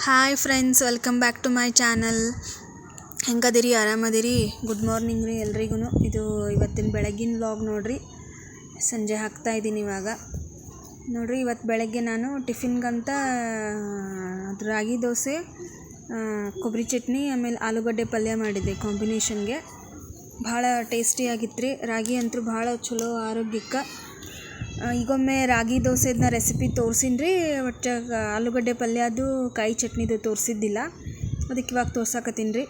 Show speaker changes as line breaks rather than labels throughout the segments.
Hi friends, welcome back to my channel. ಹೆಂಗದಿರಿ? ಆರಾಮದಿರಿ? Good morning ರೀ ಎಲ್ರಿಗೂ. ಇದು ಇವತ್ತಿನ ಬೆಳಗ್ಗಿನ ವ್ಲಾಗ್ ನೋಡಿರಿ. ಸಂಜೆ ಹಾಕ್ತಾಯಿದ್ದೀನಿ ಇವಾಗ. ನೋಡಿರಿ, ಇವತ್ತು ಬೆಳಗ್ಗೆ ನಾನು ಟಿಫಿನ್ಗಂತ ರಾಗಿ ದೋಸೆ, ಕೊಬ್ಬರಿ ಚಟ್ನಿ, ಆಮೇಲೆ ಆಲೂಗಡ್ಡೆ ಪಲ್ಯ ಮಾಡಿದ್ದೆ ಕಾಂಬಿನೇಷನ್ಗೆ. ಭಾಳ ಟೇಸ್ಟಿಯಾಗಿತ್ತು ರೀ. ರಾಗಿ ಅಂತೂ ಭಾಳ ಚಲೋ ಆರೋಗ್ಯಕ್ಕೆ. ಈಗೊಮ್ಮೆ ರಾಗಿ ದೋಸೆದನ್ನ ರೆಸಿಪಿ ತೋರಿಸಿನಿ ರೀ. ಒಟ್ಟು ಆಲೂಗಡ್ಡೆ ಪಲ್ಯದು ಕಾಯಿ ಚಟ್ನಿದು ತೋರಿಸಿದ್ದಿಲ್ಲ, ಅದಕ್ಕೆ ಇವಾಗ ತೋರ್ಸಕತ್ತೀನಿ ರೀ.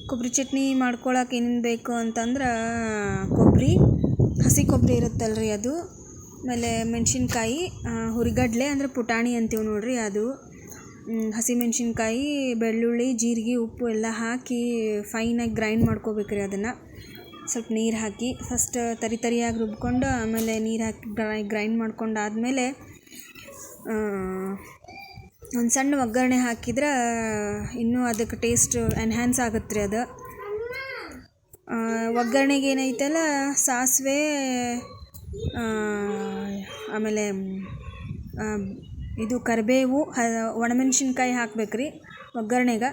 ಕೊಬ್ಬರಿ ಚಟ್ನಿ ಮಾಡ್ಕೊಳಕ್ಕೆ ಏನೇನು ಬೇಕು ಅಂತಂದ್ರೆ, ಕೊಬ್ಬರಿ, ಹಸಿ ಕೊಬ್ಬರಿ ಇರುತ್ತಲ್ರಿ ಅದು, ಆಮೇಲೆ ಮೆಣಸಿನ್ಕಾಯಿ, ಹುರಿಗಡ್ಲೆ ಅಂದರೆ ಪುಟಾಣಿ ಅಂತೀವಿ ನೋಡಿರಿ ಅದು, ಹಸಿಮೆಣ್ಸಿನ್ಕಾಯಿ, ಬೆಳ್ಳುಳ್ಳಿ, ಜೀರಿಗೆ, ಉಪ್ಪು ಎಲ್ಲ ಹಾಕಿ ಫೈನಾಗಿ ಗ್ರೈಂಡ್ ಮಾಡ್ಕೋಬೇಕ್ರಿ. ಅದನ್ನು ಸ್ವಲ್ಪ ನೀರು ಹಾಕಿ ಫಸ್ಟ್ ತರಿಯಾಗಿ ರುಬ್ಕೊಂಡು, ಆಮೇಲೆ ನೀರು ಹಾಕಿ ಗ್ರೈಂಡ್ ಮಾಡ್ಕೊಂಡಾದಮೇಲೆ ಒಂದು ಸಣ್ಣ ಒಗ್ಗರಣೆ ಹಾಕಿದ್ರೆ ಇನ್ನೂ ಅದಕ್ಕೆ ಟೇಸ್ಟ್ ಎನ್ಹ್ಯಾನ್ಸ್ ಆಗುತ್ತೆ ರೀ. ಅದು ಒಗ್ಗರಣೆಗೆ ಏನೈತಲ್ಲ, ಸಾಸಿವೆ, ಆಮೇಲೆ ಇದು ಕರಿಬೇವು, ಒಣಮೆಣ್ಸಿನ್ಕಾಯಿ ಹಾಕ್ಬೇಕು ರೀ ಒಗ್ಗರಣೆಗೆ.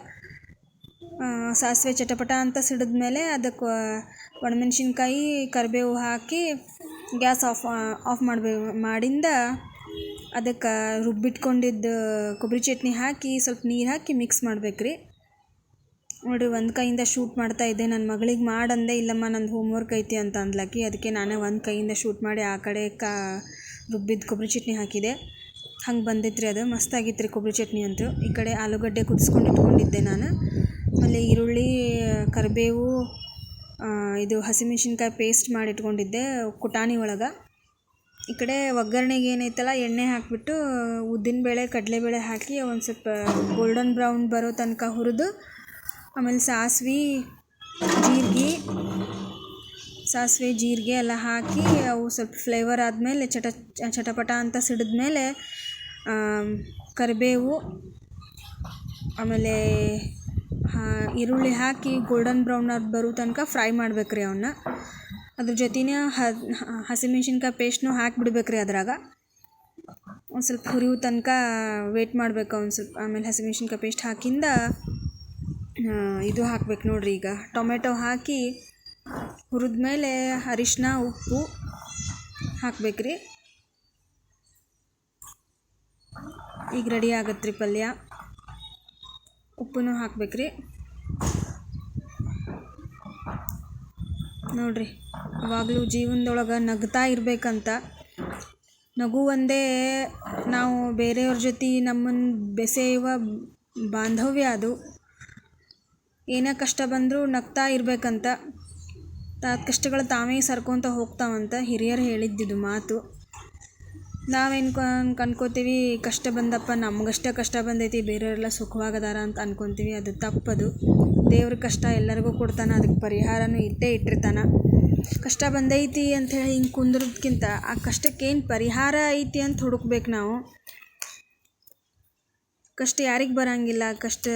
ಸಾಸಿವೆ ಚಟಪಟ ಅಂತ ಸಿಡಿದ್ಮೇಲೆ ಅದಕ್ಕೆ ಒಣಮೆಣ್ಸಿನ್ಕಾಯಿ, ಕರಿಬೇವು ಹಾಕಿ ಗ್ಯಾಸ್ ಆಫ್ ಮಾಡಿಂದ ಅದಕ್ಕೆ ರುಬ್ಬಿಟ್ಕೊಂಡಿದ್ದು ಕೊಬ್ಬರಿ ಚಟ್ನಿ ಹಾಕಿ ಸ್ವಲ್ಪ ನೀರು ಹಾಕಿ ಮಿಕ್ಸ್ ಮಾಡ್ಬೇಕು ರೀ. ನೋಡಿರಿ, ಒಂದು ಕೈಯಿಂದ ಶೂಟ್ ಮಾಡ್ತಾಯಿದ್ದೆ. ನನ್ನ ಮಗಳಿಗೆ ಮಾಡಂದೆ, ಇಲ್ಲಮ್ಮ ನಂದು ಹೋಮ್ವರ್ಕ್ ಐತಿ ಅಂತ ಅಂದ್ಲಾಕಿ. ಅದಕ್ಕೆ ನಾನೇ ಒಂದು ಕೈಯಿಂದ ಶೂಟ್ ಮಾಡಿ ಆ ಕಡೆ ರುಬ್ಬಿದ್ದು ಕೊಬ್ಬರಿ ಚಟ್ನಿ ಹಾಕಿದೆ. ಹಂಗೆ ಬಂದಿತ್ತು ರೀ. ಅದು ಮಸ್ತಾಗಿತ್ತು ರೀ ಕೊಬ್ಬರಿ ಚಟ್ನಿ ಅಂತೂ. ಈ ಕಡೆ ಆಲೂಗಡ್ಡೆ ಕುದಿಸ್ಕೊಂಡು ಇಟ್ಕೊಂಡಿದ್ದೆ ನಾನು. ಆಮೇಲೆ ಈರುಳ್ಳಿ, ಕರಿಬೇವು, ಇದು ಹಸಿಮೆಣ್ಸಿನ್ಕಾಯಿ ಪೇಸ್ಟ್ ಮಾಡಿ ಇಟ್ಕೊಂಡಿದ್ದೆ ಕುಟಾಣಿ ಒಳಗೆ. ಈ ಕಡೆ ಒಗ್ಗರಣೆಗೆ ಏನೈತಲ್ಲ, ಎಣ್ಣೆ ಹಾಕಿಬಿಟ್ಟು ಉದ್ದಿನಬೇಳೆ, ಕಡಲೆಬೇಳೆ ಹಾಕಿ ಒಂದು ಸ್ವಲ್ಪ ಗೋಲ್ಡನ್ ಬ್ರೌನ್ ಬರೋ ತನಕ ಹುರಿದು, ಆಮೇಲೆ ಸಾಸಿವೆ ಜೀರಿಗೆ ಎಲ್ಲ ಹಾಕಿ ಅವು ಸ್ವಲ್ಪ ಫ್ಲೇವರ್ ಆದಮೇಲೆ ಚಟಪಟ ಅಂತ ಸಿಡಿದ್ಮೇಲೆ ಕರಿಬೇವು, ಆಮೇಲೆ ಈರುಳ್ಳಿ ಹಾಕಿ ಗೋಲ್ಡನ್ ಬ್ರೌನ್ ಬರೋ ತನಕ ಫ್ರೈ ಮಾಡ್ಬೇಕು ರೀ ಅವನ್ನ. ಅದ್ರ ಜೊತೆನೇ ಹಸಿಮೆಣ್ಸಿನ್ಕಾಯಿ ಪೇಸ್ಟ್ನೂ ಹಾಕಿಬಿಡ್ಬೇಕು ರೀ ಅದ್ರಾಗ. ಒಂದು ಸ್ವಲ್ಪ ಹುರಿಯೋ ತನಕ ವೇಟ್ ಮಾಡಬೇಕು ಒಂದು ಸ್ವಲ್ಪ. ಆಮೇಲೆ ಹಸಿಮೆಣ್ಸಿನ್ಕಾಯಿ ಪೇಸ್ಟ್ ಹಾಕಿಂದ ಇದು ಹಾಕ್ಬೇಕು ನೋಡಿರಿ. ಈಗ ಟೊಮೆಟೊ ಹಾಕಿ ಹುರಿದ್ಮೇಲೆ ಅರಿಶಿನ, ಉಪ್ಪು ಹಾಕ್ಬೇಕು ರೀ. ಈಗ ರೆಡಿ ಆಗತ್ತೆ ರೀ ಪಲ್ಯ. ಉಪ್ಪನ್ನು ಹಾಕ್ಬೇಕು ರೀ. ನೋಡಿರಿ, ಯಾವಾಗಲೂ ಜೀವನದೊಳಗೆ ನಗ್ತಾ ಇರಬೇಕಂತ. ನಗು ಒಂದೇ ನಾವು ಬೇರೆಯವ್ರ ಜೊತೆ ನಮ್ಮನ್ನು ಬೆಸೆಯುವ ಬಾಂಧವ್ಯ. ಅದು ಏನೇ ಕಷ್ಟ ಬಂದರೂ ನಗ್ತಾ ಇರಬೇಕಂತ. ಕಷ್ಟಗಳು ತಾವೇ ಸರ್ಕೊತ ಹೋಗ್ತಾವಂತ ಹಿರಿಯರು ಹೇಳಿದ್ದಿದ್ದು ಮಾತು. ನಾವೇನು ಅನ್ಕೋತೀವಿ, ಕಷ್ಟ ಬಂದಪ್ಪ ನಮಗಷ್ಟೇ ಕಷ್ಟ ಬಂದೈತಿ, ಬೇರೆಯವರೆಲ್ಲ ಸುಖವಾಗದಾರ ಅಂತ ಅನ್ಕೊತೀವಿ. ಅದು ತಪ್ಪದು. ದೇವ್ರ ಕಷ್ಟ ಎಲ್ಲರಿಗೂ ಕೊಡ್ತಾನೆ, ಅದಕ್ಕೆ ಪರಿಹಾರನೂ ಇಟ್ಟಿರ್ತಾನೆ. ಕಷ್ಟ ಬಂದೈತಿ ಅಂಥೇಳಿ ಹಿಂಗೆ ಕುಂದ್ರದ್ಕಿಂತ ಆ ಕಷ್ಟಕ್ಕೇನು ಪರಿಹಾರ ಐತಿ ಅಂತ ಹುಡುಕ್ಬೇಕು ನಾವು. ಕಷ್ಟ ಯಾರಿಗೆ ಬರೋಂಗಿಲ್ಲ, ಕಷ್ಟ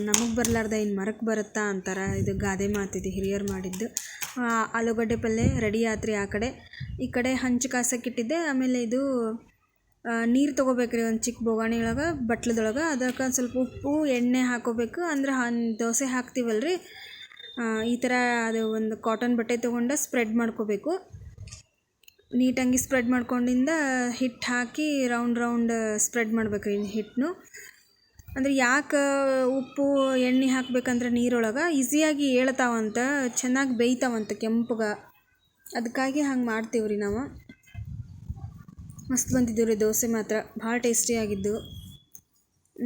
ನಮಗೆ ಬರಲಾರ್ದ ಇನ್ನು ಮರಕ್ಕೆ ಬರುತ್ತಾ ಅಂತಾರೆ. ಇದು ಗಾದೆ ಮಾತಿದೆ, ಹಿರಿಯರು ಮಾಡಿದ್ದು. ಆಲೂಗಡ್ಡೆ ಪಲ್ಯ ರೆಡಿ ಆತ್ರಿ. ಆ ಕಡೆ ಈ ಕಡೆ ಹಂಚು ಕಾಸಕ್ಕಿಟ್ಟಿದ್ದೆ. ಆಮೇಲೆ ಇದು ನೀರು ತೊಗೋಬೇಕ್ರಿ ಒಂದು ಚಿಕ್ಕ ಬೋಗಾಣಿ ಒಳಗೆ, ಬಟ್ಲದೊಳಗೆ. ಅದಕ್ಕೆ ಒಂದು ಸ್ವಲ್ಪ ಉಪ್ಪು, ಎಣ್ಣೆ ಹಾಕೋಬೇಕು. ಅಂದ್ರೆ ದೋಸೆ ಹಾಕ್ತೀವಲ್ರಿ, ಈ ಥರ ಅದು ಒಂದು ಕಾಟನ್ ಬಟ್ಟೆ ತೊಗೊಂಡು ಸ್ಪ್ರೆಡ್ ಮಾಡ್ಕೋಬೇಕು. ನೀಟಾಗಿ ಸ್ಪ್ರೆಡ್ ಮಾಡ್ಕೊಂಡಿಂದ ಹಿಟ್ಟು ಹಾಕಿ ರೌಂಡ್ ಸ್ಪ್ರೆಡ್ ಮಾಡ್ಬೇಕ್ರಿ ಹಿಟ್ಟನ್ನು. ಅಂದರೆ ಯಾಕೆ ಉಪ್ಪು ಎಣ್ಣೆ ಹಾಕ್ಬೇಕಂದ್ರೆ ನೀರೊಳಗೆ ಈಸಿಯಾಗಿ ಏಳ್ತಾವಂತ, ಚೆನ್ನಾಗಿ ಬೇಯ್ತಾವಂತ ಕೆಂಪಗೆ. ಅದಕ್ಕಾಗಿ ಹಂಗೆ ಮಾಡ್ತೀವ್ರಿ ನಾವು. ಮಸ್ತ್ ಬಂದಿದ್ದು ರೀ ದೋಸೆ ಮಾತ್ರ, ಭಾಳ ಟೇಸ್ಟಿಯಾಗಿದ್ದು.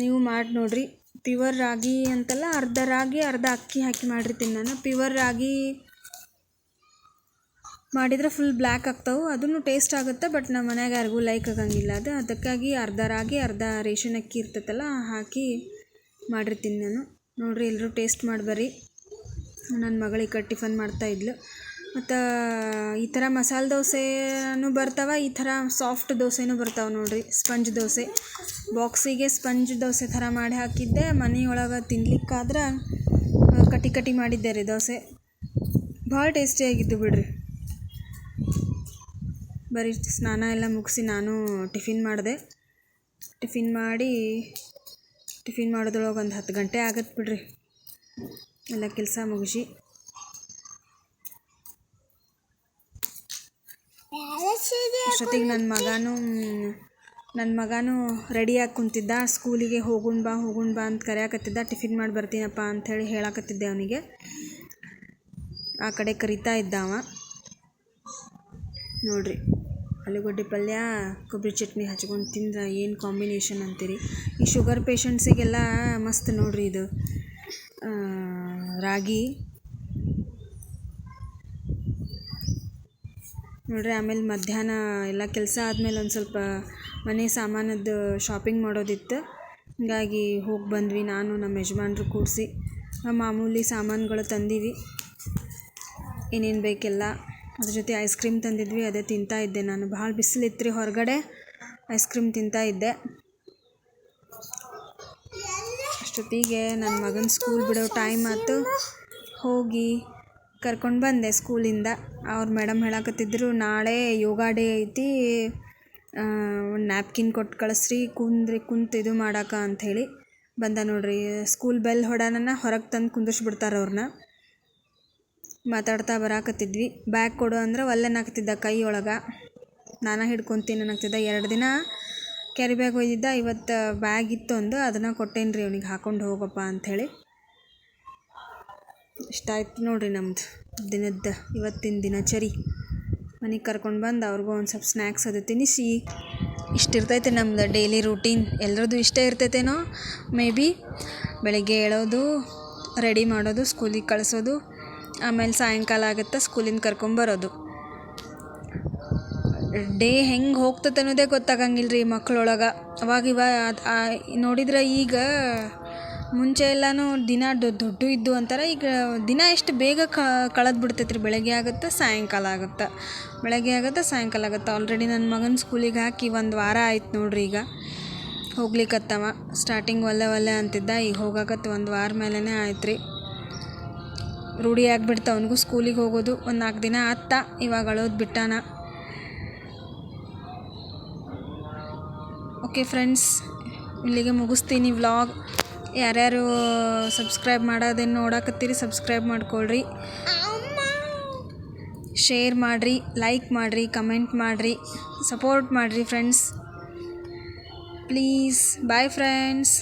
ನೀವು ಮಾಡಿ ನೋಡಿರಿ. ಪ್ಯೂರ್ ರಾಗಿ ಅಂತಲ್ಲ, ಅರ್ಧ ರಾಗಿ ಅರ್ಧ ಅಕ್ಕಿ ಹಾಕಿ ಮಾಡಿರ್ತೀನಿ ನಾನು. ಪ್ಯೂರ್ ರಾಗಿ ಮಾಡಿದರೆ ಫುಲ್ ಬ್ಲ್ಯಾಕ್ ಆಗ್ತಾವೆ, ಅದೂ ಟೇಸ್ಟ್ ಆಗುತ್ತೆ. ಬಟ್ ನಮ್ಮ ಮನ್ಯಾಗ ಯಾರಿಗೂ ಲೈಕ್ ಆಗಂಗಿಲ್ಲ ಅದು. ಅದಕ್ಕಾಗಿ ಅರ್ಧ ರಾಗಿ ಅರ್ಧ ರೇಷನ್ ಅಕ್ಕಿ ಇರ್ತೈತಲ್ಲ ಹಾಕಿ ಮಾಡಿರ್ತೀನಿ ನಾನು. ನೋಡಿರಿ, ಎಲ್ಲರೂ ಟೇಸ್ಟ್ ಮಾಡಿಬರ್ರಿ. ನನ್ನ ಮಗಳು ಈ ಕಡೆ ಟಿಫನ್ ಮಾಡ್ತಾಯಿದ್ಲು. ಮತ್ತು ಈ ಥರ ಮಸಾಲೆ ದೋಸೆನೂ ಬರ್ತಾವೆ, ಈ ಥರ ಸಾಫ್ಟ್ ದೋಸೆನೂ ಬರ್ತಾವೆ ನೋಡಿರಿ. ಸ್ಪಂಜ್ ದೋಸೆ ಬಾಕ್ಸಿಗೆ ಸ್ಪಂಜ್ ದೋಸೆ ಥರ ಮಾಡಿ ಹಾಕಿದ್ದೆ. ಮನೆಯೊಳಗೆ ತಿನ್ಲಿಕ್ಕಾದ್ರೆ ಕಟಿ ಮಾಡಿದ್ದೆ ರೀ ದೋಸೆ. ಭಾಳ ಟೇಸ್ಟಿಯಾಗಿದ್ದು ಬಿಡ್ರಿ. ಬರೀ ಸ್ನಾನ ಎಲ್ಲ ಮುಗಿಸಿ ನಾನು ಟಿಫಿನ್ ಮಾಡಿದೆ. ಟಿಫಿನ್ ಮಾಡಿ ಟಿಫಿನ್ ಮಾಡೋದ್ರೊಳಗೆ ಒಂದು 10 ಗಂಟೆ ಆಗತ್ತೆ ಬಿಡ್ರಿ, ಎಲ್ಲ ಕೆಲಸ ಮುಗಿಸಿ. ಅಷ್ಟೊತ್ತಿಗೆ ನನ್ನ ಮಗನೂ ರೆಡಿಯಾಗಿ ಕುಂತಿದ್ದ. ಸ್ಕೂಲಿಗೆ ಹೋಗುಣ ಬಾ ಅಂತ ಕರೆಯಾಕತ್ತಿದ್ದ. ಟಿಫಿನ್ ಮಾಡಿ ಬರ್ತೀನಪ್ಪ ಅಂಥೇಳಿ ಹೇಳಾಕತ್ತಿದ್ದೆ ಅವನಿಗೆ. ಆ ಕಡೆ ಕರಿತಾ ಇದ್ದ ಅವ. ನೋಡಿರಿ, ಆಲೂಗಡ್ಡೆ ಪಲ್ಯ ಕೊಬ್ಬರಿ ಚಟ್ನಿ ಹಚ್ಕೊಂಡು ತಿಂದ್ರೆ ಏನು ಕಾಂಬಿನೇಷನ್ ಅಂತೀರಿ. ಈ ಶುಗರ್ ಪೇಷಂಟ್ಸಿಗೆಲ್ಲ ಮಸ್ತ್ ನೋಡಿರಿ ಇದು ರಾಗಿ. ನೋಡ್ರಿ, ಆಮೇಲೆ ಮಧ್ಯಾಹ್ನ ಎಲ್ಲ ಕೆಲಸ ಆದಮೇಲೆ ಒಂದು ಸ್ವಲ್ಪ ಮನೆ ಸಾಮಾನದ್ದು ಶಾಪಿಂಗ್ ಮಾಡೋದಿತ್ತು. ಹೀಗಾಗಿ ಹೋಗಿ ಬಂದ್ವಿ, ನಾನು ನಮ್ಮ ಯಜಮಾನ್ರು ಕೂಡಿಸಿ ಮಾಮೂಲಿ ಸಾಮಾನುಗಳು ತಂದೀವಿ, ಏನೇನು ಬೇಕೆಲ್ಲ. ಅದ್ರ ಜೊತೆ ಐಸ್ ಕ್ರೀಮ್ ತಂದಿದ್ವಿ, ಅದೇ ತಿಂತಾ ಇದ್ದೆ ನಾನು. ಭಾಳ ಬಿಸಿಲಿತ್ತು ರೀ ಹೊರಗಡೆ, ಐಸ್ ಕ್ರೀಮ್ ತಿಂತಾ ಇದ್ದೆ. ಅಷ್ಟೊತ್ತಿಗೆ ನನ್ನ ಮಗನ ಸ್ಕೂಲ್ ಬಿಡೋ ಟೈಮ್ ಆಯ್ತು. ಹೋಗಿ ಕರ್ಕೊಂಡು ಬಂದೆ ಸ್ಕೂಲಿಂದ. ಅವ್ರ ಮೇಡಮ್ ಹೇಳಕತ್ತಿದ್ರು, ನಾಳೆ ಯೋಗ ಡೇ ಐತಿ, ಒಂದು ನ್ಯಾಪ್ಕಿನ್ ಕೊಟ್ಟು ಕಳಿಸ್ರಿ, ಕುಂತು ಇದು ಮಾಡಾಕ ಅಂಥೇಳಿ. ಬಂದ ನೋಡ್ರಿ, ಸ್ಕೂಲ್ ಬೆಲ್ ಹೊಡೋಣ ಹೊರಗೆ ತಂದು ಕುಂದಿಸ್ಬಿಡ್ತಾರೆ ಅವ್ರನ್ನ. ಮಾತಾಡ್ತಾ ಬರಾಕತ್ತಿದ್ವಿ. ಬ್ಯಾಗ್ ಕೊಡು ಅಂದ್ರೆ ಒಲ್ಲೆನಾಗ್ತಿದ್ದ ಕೈ ಒಳಗೆ. ನಾನು ಹಿಡ್ಕೊತೀನಿ ಅನ್ನಕ್ತಿದ್ದ. 2 ದಿನ ಕ್ಯಾರಿ ಬ್ಯಾಗ್ ಒಯ್ದಿದ್ದ. ಇವತ್ತು ಬ್ಯಾಗ್ ಇತ್ತು ಒಂದು, ಅದನ್ನು ಕೊಟ್ಟೇನಿ ರೀ ಅವನಿಗೆ, ಹಾಕೊಂಡು ಹೋಗಪ್ಪ ಅಂಥೇಳಿ. ಇಷ್ಟ ಆಯ್ತು ನೋಡಿರಿ ನಮ್ಮದು ಇವತ್ತಿನ ದಿನಚರಿ. ಮನೆಗೆ ಕರ್ಕೊಂಡು ಬಂದು ಅವ್ರಿಗೂ ಒಂದು ಸ್ವಲ್ಪ ಸ್ನ್ಯಾಕ್ಸ್ ಅದು ತಿನ್ನಿಸಿ. ಇಷ್ಟಿರ್ತೈತೆ ನಮ್ದು ಡೈಲಿ ರೂಟೀನ್. ಎಲ್ಲರದ್ದು ಇಷ್ಟೇ ಇರ್ತೈತೇನೋ ಮೇ ಬಿ. ಬೆಳಗ್ಗೆ ಏಳೋದು, ರೆಡಿ ಮಾಡೋದು, ಸ್ಕೂಲಿಗೆ ಕಳಿಸೋದು, ಆಮೇಲೆ ಸಾಯಂಕಾಲ ಆಗುತ್ತೆ ಸ್ಕೂಲಿಂದ ಕರ್ಕೊಂಬರೋದು. ಡೇ ಹೆಂಗೆ ಹೋಗ್ತದೆ ಅನ್ನೋದೇ ಗೊತ್ತಾಗಂಗಿಲ್ಲ ರೀ ಮಕ್ಕಳೊಳಗೆ. ನೋಡಿದ್ರೆ ಈಗ ಮುಂಚೆ ಎಲ್ಲನೂ ದಿನ ದೊಡ್ಡ ಇದ್ದು ಅಂತಾರೆ. ಈಗ ದಿನ ಎಷ್ಟು ಬೇಗ ಕಳೆದು ಬಿಡ್ತೈತೆ ರೀ. ಬೆಳಗ್ಗೆ ಆಗುತ್ತೆ, ಸಾಯಂಕಾಲ ಆಗುತ್ತೆ, ಬೆಳಗ್ಗೆ ಆಗುತ್ತೆ, ಸಾಯಂಕಾಲ ಆಗುತ್ತೆ. ಆಲ್ರೆಡಿ ನನ್ನ ಮಗನ ಸ್ಕೂಲಿಗೆ ಹಾಕಿ 1 ವಾರ ಆಯ್ತು ನೋಡ್ರಿ. ಈಗ ಹೋಗ್ಲಿಕ್ಕತ್ತವ. ಸ್ಟಾರ್ಟಿಂಗ್ ಒಲ್ಲೆ ಅಂತಿದ್ದ, ಈಗ ಹೋಗಾಕತ್ತು 1 ವಾರ ಮೇಲೇ ಆಯ್ತು ರೀ. ರೂಢಿ ಆಗಿಬಿಡ್ತ ಅವನಿಗೂ ಸ್ಕೂಲಿಗೆ ಹೋಗೋದು. ಒಂದು 4 ದಿನ ಆತ್ತ, ಇವಾಗ ಅಳೋದು ಬಿಟ್ಟಾನ. ಓಕೆ ಫ್ರೆಂಡ್ಸ್, ಇಲ್ಲಿಗೆ ಮುಗಿಸ್ತೀನಿ ವ್ಲಾಗ್. ಯಾರ್ಯಾರು ಸಬ್ಸ್ಕ್ರೈಬ್ ಮಾಡೋದೇನು ನೋಡಕತ್ತೀರಿ, ಸಬ್ಸ್ಕ್ರೈಬ್ ಮಾಡ್ಕೊಳ್ರಿ, ಶೇರ್ ಮಾಡಿರಿ, ಲೈಕ್ ಮಾಡಿರಿ, ಕಮೆಂಟ್ ಮಾಡಿರಿ, ಸಪೋರ್ಟ್ ಮಾಡಿರಿ ಫ್ರೆಂಡ್ಸ್ ಪ್ಲೀಸ್. Bye friends.